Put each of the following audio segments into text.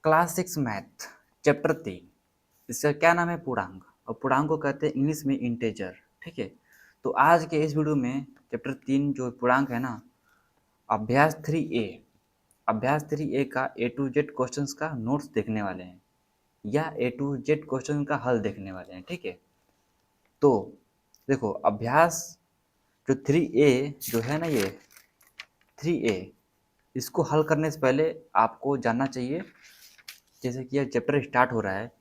Class 6 math chapter 3, इसका क्या नाम है? पूर्णांक। और पूर्णांक को कहते हैं इंग्लिश में इंटेजर। ठीक है, तो आज के इस वीडियो में चैप्टर 3 जो पूर्णांक है ना, अभ्यास 3A, अभ्यास 3A का ए टू जेड क्वेश्चंस का नोट्स देखने वाले हैं या ए टू जेड क्वेश्चन का हल देखने वाले हैं। ठीक है, तो देखो अभ्यास जो 3A जो है ना, ये 3A, इसको हल करने से पहले आपको जानना चाहिए, जैसे कि ये चैप्टर स्टार्ट हो रहा है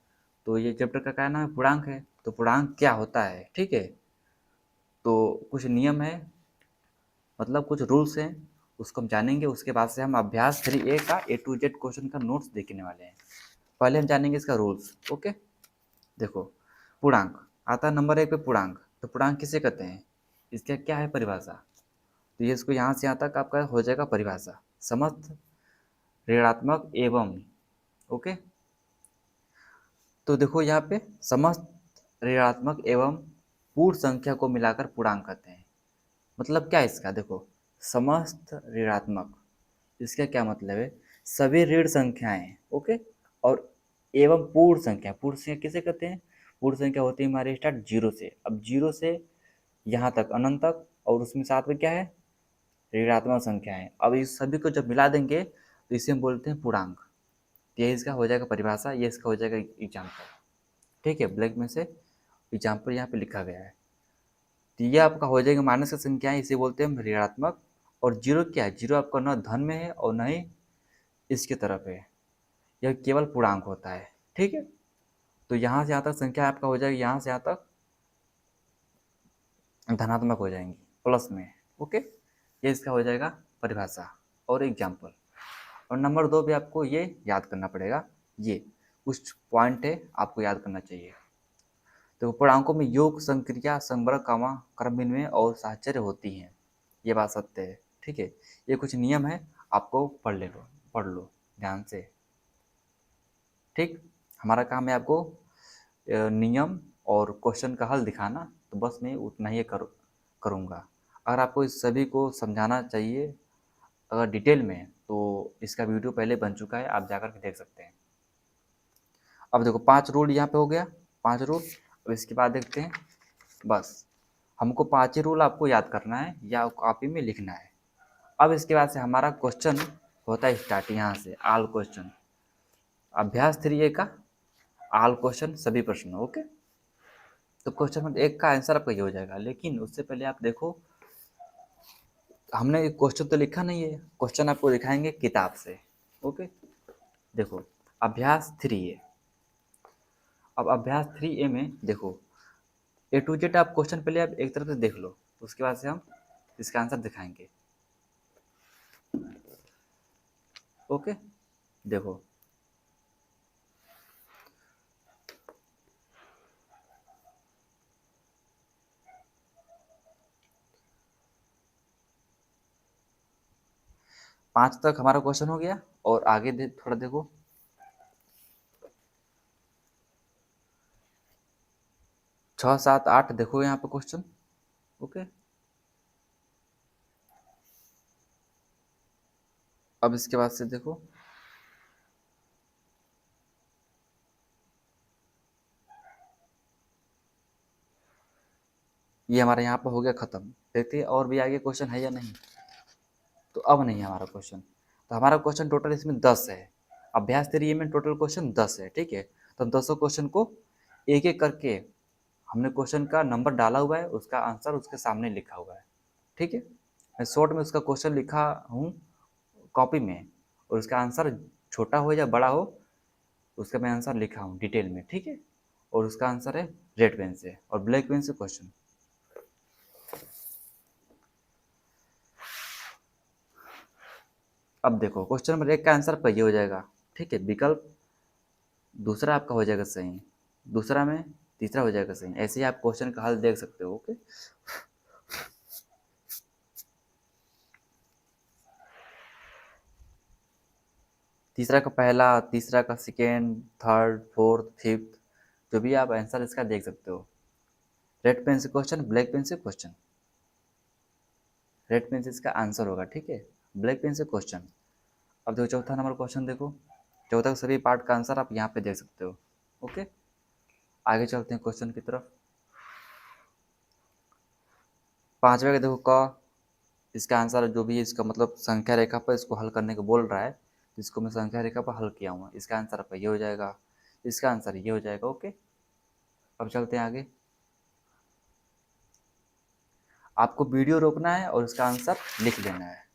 तो ये चैप्टर का क्या नाम है? पूर्णांक है। तो पूर्णांक क्या होता है? ठीक है, तो कुछ नियम है, मतलब कुछ रूल्स हैं, उसको हम जानेंगे। उसके बाद से हम अभ्यास 3A का ए टू जेड क्वेश्चन का नोट्स देखने वाले हैं। पहले हम जानेंगे इसका रूल्स। ओके, देखो पूर्णांक आता है नंबर 1 पे पूर्णांक। तो पूर्णांक किसे कहते हैं? इसका क्या है परिभाषा? तो ये इसको यहाँ से यहाँ तक आपका हो जाएगा परिभाषा, समस्त ऋणात्मक एवं। ओके, तो देखो यहाँ पे समस्त ऋणात्मक एवं पूर्ण संख्या को मिलाकर पूर्णांक कहते हैं। मतलब क्या है इसका? देखो समस्त ऋणात्मक, इसका क्या मतलब है? सभी ऋण संख्याएं। ओके, और एवं पूर्ण संख्या, पूर्ण संख्या किसे कहते हैं? पूर्ण संख्या होती है हमारी स्टार्ट जीरो से। अब जीरो से यहाँ तक अनंत तक, और उसमें साथ में क्या है? ऋणात्मक संख्या है। अब इस सभी को जब मिला देंगे तो इसे हम बोलते हैं पूर्णांक। ये इसका हो जाएगा परिभाषा, ये इसका हो जाएगा एग्जाम्पल। ठीक है, ब्लैक में से एग्जाम्पल यहाँ पे लिखा गया है। तो ये आपका हो जाएगा माइनस का संख्या है, इसे बोलते हैं हम ऋणात्मक। और जीरो क्या है? जीरो आपका न धन में है और न ही इसके तरफ है, यह केवल पूर्णांक होता है। ठीक है, तो यहाँ से यहाँ तक संख्या आपका हो जाएगी, यहाँ से यहाँ तक धनात्मक हो जाएंगी प्लस में। ओके, ये इसका हो जाएगा परिभाषा और एग्जाम्पल। और नंबर 2 पे आपको ये याद करना पड़ेगा, ये कुछ पॉइंट है आपको याद करना चाहिए। तो पूर्णांकों में योग, संक्रिया, संवर्ग, कामा, क्रम विनिमय और साहचर्य होती हैं, ये बात सत्य है। ठीक है, ये कुछ नियम है, आपको पढ़ लो ध्यान से। ठीक, हमारा काम है आपको नियम और क्वेश्चन का हल दिखाना, तो बस मैं उतना ही करूँगा। अगर आपको इस सभी को समझाना चाहिए अगर डिटेल में, तो इसका वीडियो पहले बन चुका है, आप जाकर के देख सकते हैं। अब देखो 5 रूल यहाँ पे हो गया, 5 रूल। अब इसके बाद देखते हैं, बस हमको 5 ही रूल आपको याद करना है या कॉपी में लिखना है। अब इसके बाद से हमारा क्वेश्चन होता है स्टार्ट, यहाँ से आल क्वेश्चन। अभ्यास 3A का आल क्वेश्चन, सभी प्रश्न। ओके, तो क्वेश्चन नंबर 1 का आंसर आपका ये हो जाएगा, लेकिन उससे पहले आप देखो हमने क्वेश्चन तो लिखा नहीं है, क्वेश्चन आपको दिखाएंगे किताब से। ओके, देखो अभ्यास 3A। अब अभ्यास 3A में देखो ए टू जेड आप क्वेश्चन पहले आप एक तरफ से देख लो, उसके बाद से हम इसका आंसर दिखाएंगे। ओके, देखो 5 तक हमारा क्वेश्चन हो गया, और आगे थोड़ा देखो 6, 7, 8 देखो यहाँ पे क्वेश्चन। ओके, अब इसके बाद से देखो ये हमारा यहाँ पर हो गया खत्म। देखते हैं और भी आगे क्वेश्चन है या नहीं। तो अब नहीं है हमारा क्वेश्चन, तो हमारा क्वेश्चन टोटल इसमें 10 है। अभ्यास 3A में टोटल क्वेश्चन 10 है। ठीक है, तो हम 10 क्वेश्चन को एक एक करके, हमने क्वेश्चन का नंबर डाला हुआ है, उसका आंसर उसके सामने लिखा हुआ है। ठीक है, मैं शॉर्ट में उसका क्वेश्चन लिखा हूँ कॉपी में, और उसका आंसर छोटा हो या बड़ा हो, उसका मैं आंसर लिखा हूँ डिटेल में। ठीक है, और उसका आंसर है रेड पेन से और ब्लैक पेन से क्वेश्चन। अब देखो क्वेश्चन नंबर 1 का आंसर आपका ये हो जाएगा। ठीक है, विकल्प दूसरा आपका हो जाएगा सही, दूसरा में तीसरा हो जाएगा सही। ऐसे ही आप क्वेश्चन का हल देख सकते हो। ओके, तीसरा का पहला, तीसरा का सेकेंड, थर्ड, फोर्थ, फिफ्थ, जो भी आप आंसर इसका देख सकते हो। रेड पेन से क्वेश्चन, ब्लैक पेन से क्वेश्चन। रेड पेन से इसका आंसर होगा। ठीक है, ब्लैक पेन से क्वेश्चन। अब देखो चौथा नंबर क्वेश्चन देखो, 14 के सभी पार्ट का आंसर आप यहाँ पे देख सकते हो। ओके, आगे चलते हैं क्वेश्चन की तरफ। 5वें का देखो क, इसका आंसर जो भी है, इसका मतलब संख्या रेखा पर इसको हल करने को बोल रहा है, तो इसको मैं संख्या रेखा पर हल किया हूँ। इसका आंसर आपका ये हो जाएगा, इसका आंसर ये हो जाएगा। ओके, अब चलते हैं आगे। आपको वीडियो रोकना है और इसका आंसर लिख लेना है।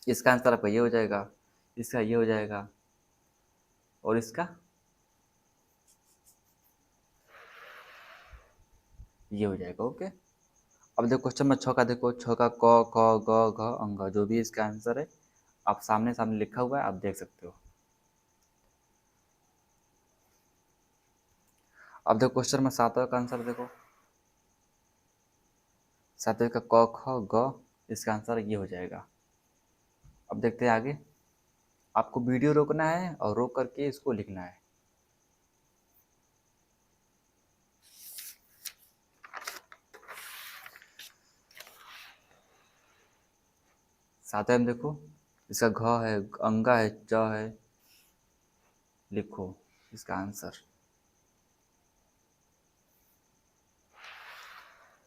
इसका आंसर आपका ये हो जाएगा, इसका ये हो जाएगा, और इसका ये हो जाएगा। ओके, अब देखो क्वेश्चन में 6 का देखो, 6 का क ख ग घ अंग, जो भी इसका आंसर है आप सामने सामने लिखा हुआ है, आप देख सकते हो। अब देखो क्वेश्चन में 7वें का आंसर देखो, 7वें का क ख ग, इसका आंसर ये हो जाएगा। अब देखते हैं आगे। आपको वीडियो रोकना है और रोक करके इसको लिखना है। सातवें में देखो, इसका घ है, अंगा है, च है, लिखो इसका आंसर।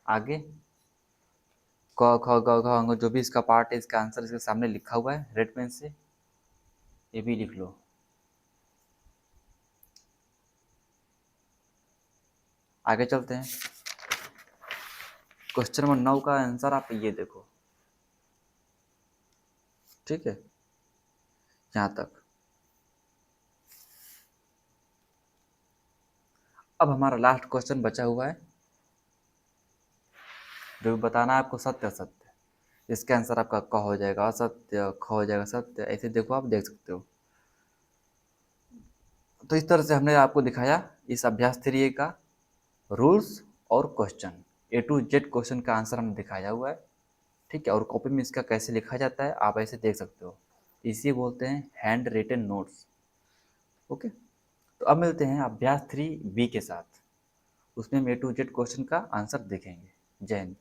आगे क ख ग घ अंग, जो भी इसका पार्ट है, इसका आंसर इसके सामने लिखा हुआ है रेड पेन से, ये भी लिख लो। आगे चलते हैं। क्वेश्चन नंबर 9 का आंसर आप ये देखो, ठीक है, यहाँ तक। अब हमारा लास्ट क्वेश्चन बचा हुआ है, जो भी बताना है आपको सत्य असत्य। इसका आंसर आपका क हो जाएगा असत्य, ख हो जाएगा सत्य, ऐसे देखो आप देख सकते हो। तो इस तरह से हमने आपको दिखाया इस अभ्यास 3A का रूल्स और question, A to Z question का आंसर हमने दिखाया हुआ है, ठीक है। और कॉपी में इसका कैसे लिखा जाता है आप ऐसे देख सकते हो, इसी बोलते हैं हैंड रिटन नोट्स। ओके, तो अब मिलते हैं अभ्यास 3B के साथ, उसमें हम A to Z क्वेश्चन का आंसर देखेंगे। जय हिंद।